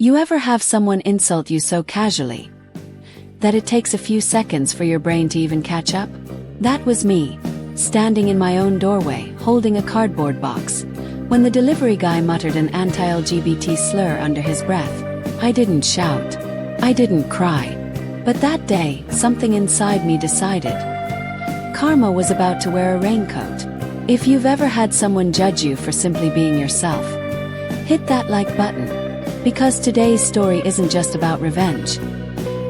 You ever have someone insult you so casually that it takes a few seconds for your brain to even catch up? That was me, standing in my own doorway, holding a cardboard box, when the delivery guy muttered an anti-LGBT slur under his breath. I didn't shout. I didn't cry. But that day, something inside me decided karma was about to wear a raincoat. If you've ever had someone judge you for simply being yourself, hit that like button. Because today's story isn't just about revenge.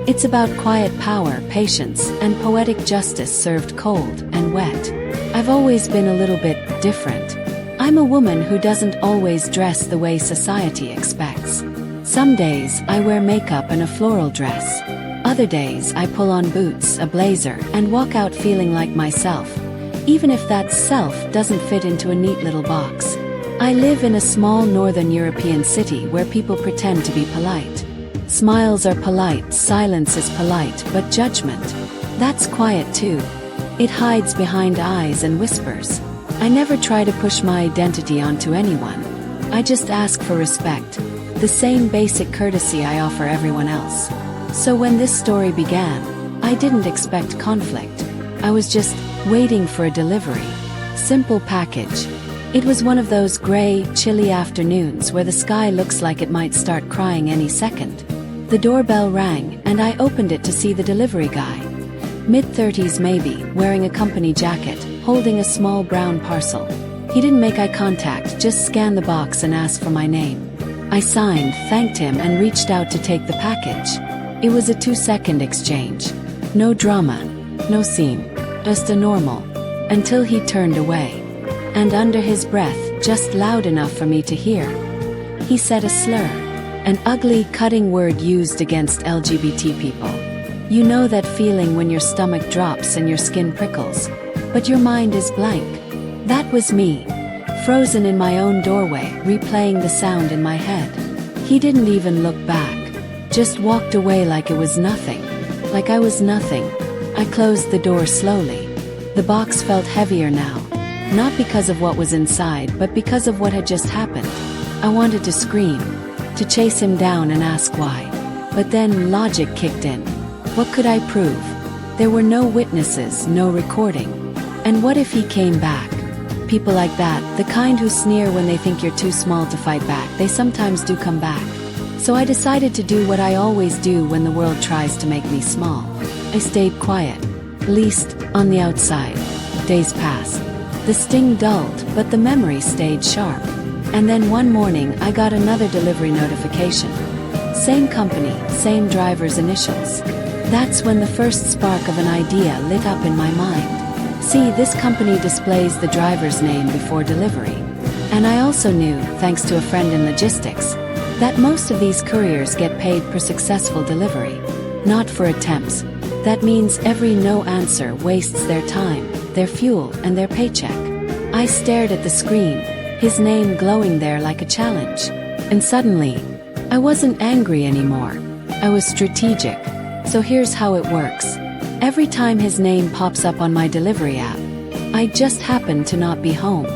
It's about quiet power, patience, and poetic justice served cold and wet. I've always been a little bit different. I'm a woman who doesn't always dress the way society expects. Some days I wear makeup and a floral dress. Other days I pull on boots, a blazer, and walk out feeling like myself, even if that self doesn't fit into a neat little box. I live in a small northern European city where people pretend to be polite. Smiles are polite, silence is polite, but judgment, that's quiet too. It hides behind eyes and whispers. I never try to push my identity onto anyone. I just ask for respect, the same basic courtesy I offer everyone else. So when this story began, I didn't expect conflict. I was just waiting for a delivery. Simple package. It was one of those gray, chilly afternoons where the sky looks like it might start crying any second. The doorbell rang, and I opened it to see the delivery guy. Mid-30s maybe, wearing a company jacket, holding a small brown parcel. He didn't make eye contact, just scanned the box and asked for my name. I signed, thanked him, and reached out to take the package. It was a 2-second exchange. No drama, no scene, just a normal. Until he turned away. And under his breath, just loud enough for me to hear, he said a slur. An ugly, cutting word used against LGBT people. You know that feeling when your stomach drops and your skin prickles, but your mind is blank. That was me, frozen in my own doorway, replaying the sound in my head. He didn't even look back. Just walked away like it was nothing. Like I was nothing. I closed the door slowly. The box felt heavier now. Not because of what was inside, but because of what had just happened. I wanted to scream, to chase him down and ask why. But then logic kicked in. What could I prove? There were no witnesses, no recording. And what if he came back? People like that, the kind who sneer when they think you're too small to fight back, they sometimes do come back. So I decided to do what I always do when the world tries to make me small. I stayed quiet, at least on the outside. Days passed. The sting dulled, but the memory stayed sharp. And then one morning I got another delivery notification. Same company, same driver's initials. That's when the first spark of an idea lit up in my mind. See, this company displays the driver's name before delivery. And I also knew, thanks to a friend in logistics, that most of these couriers get paid per successful delivery, not for attempts. That means every no answer wastes their time, their fuel, and their paycheck. I stared at the screen, his name glowing there like a challenge. And suddenly, I wasn't angry anymore. I was strategic. So here's how it works. Every time his name pops up on my delivery app, I just happen to not be home.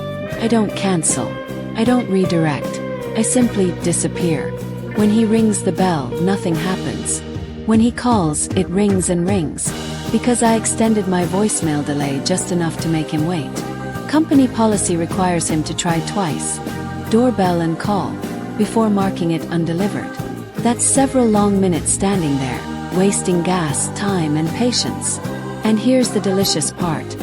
I don't cancel. I don't redirect. I simply disappear. When he rings the bell, nothing happens. When he calls, it rings and rings. Because I extended my voicemail delay just enough to make him wait. Company policy requires him to try twice, doorbell and call, before marking it undelivered. That's several long minutes standing there, wasting gas, time, and patience. And here's the delicious part.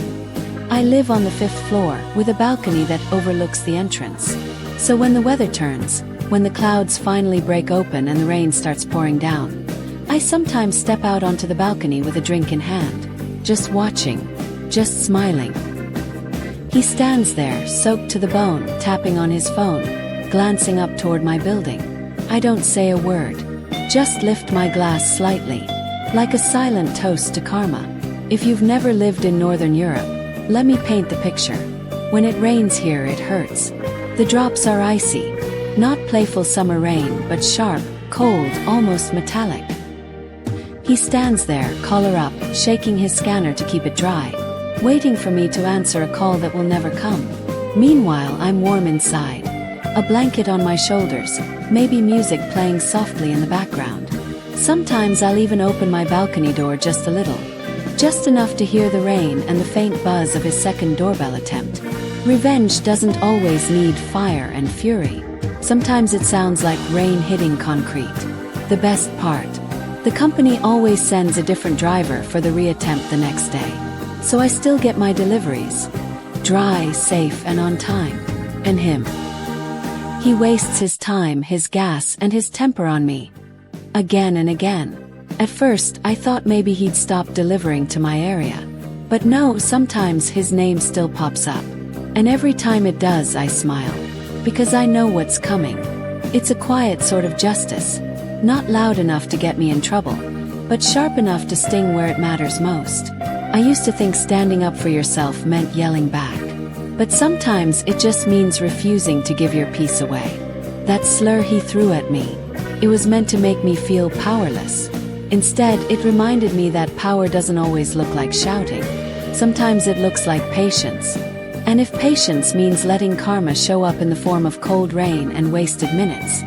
I live on the 5th floor, with a balcony that overlooks the entrance. So when the weather turns, when the clouds finally break open and the rain starts pouring down, I sometimes step out onto the balcony with a drink in hand, just watching, just smiling. He stands there, soaked to the bone, tapping on his phone, glancing up toward my building. I don't say a word, just lift my glass slightly, like a silent toast to karma. If you've never lived in Northern Europe, let me paint the picture. When it rains here, it hurts. The drops are icy, not playful summer rain, but sharp, cold, almost metallic. He stands there, collar up, shaking his scanner to keep it dry, waiting for me to answer a call that will never come. Meanwhile, I'm warm inside, a blanket on my shoulders, maybe music playing softly in the background. Sometimes I'll even open my balcony door just a little. Just enough to hear the rain and the faint buzz of his second doorbell attempt. Revenge doesn't always need fire and fury. Sometimes it sounds like rain hitting concrete. The best part: the company always sends a different driver for the reattempt the next day. So I still get my deliveries. Dry, safe, and on time. And him. He wastes his time, his gas, and his temper on me. Again and again. At first, I thought maybe he'd stop delivering to my area. But no, sometimes his name still pops up. And every time it does, I smile. Because I know what's coming. It's a quiet sort of justice. Not loud enough to get me in trouble, but sharp enough to sting where it matters most. I used to think standing up for yourself meant yelling back. But sometimes it just means refusing to give your peace away. That slur he threw at me, it was meant to make me feel powerless. Instead, it reminded me that power doesn't always look like shouting. Sometimes it looks like patience. And if patience means letting karma show up in the form of cold rain and wasted minutes,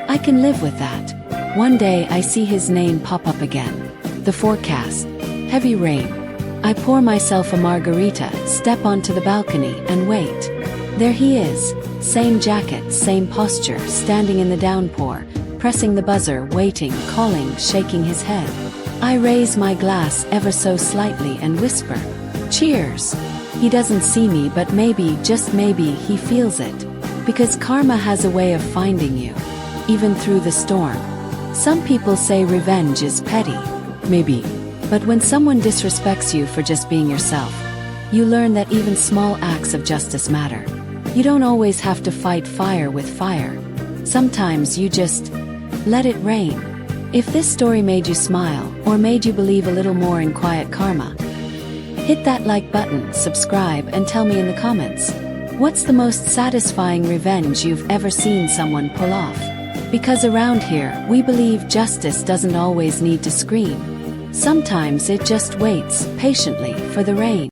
I can live with that. One day I see his name pop up again. The forecast: heavy rain. I pour myself a margarita, step onto the balcony, and wait. There he is. Same jacket, same posture, standing in the downpour, pressing the buzzer, waiting, calling, shaking his head. I raise my glass ever so slightly and whisper, "Cheers." He doesn't see me, but maybe, just maybe, he feels it. Because karma has a way of finding you, even through the storm. Some people say revenge is petty. Maybe. But when someone disrespects you for just being yourself, you learn that even small acts of justice matter. You don't always have to fight fire with fire. Sometimes you just let it rain. If this story made you smile, or made you believe a little more in quiet karma, hit that like button, subscribe, and tell me in the comments. What's the most satisfying revenge you've ever seen someone pull off? Because around here, we believe justice doesn't always need to scream. Sometimes it just waits, patiently, for the rain.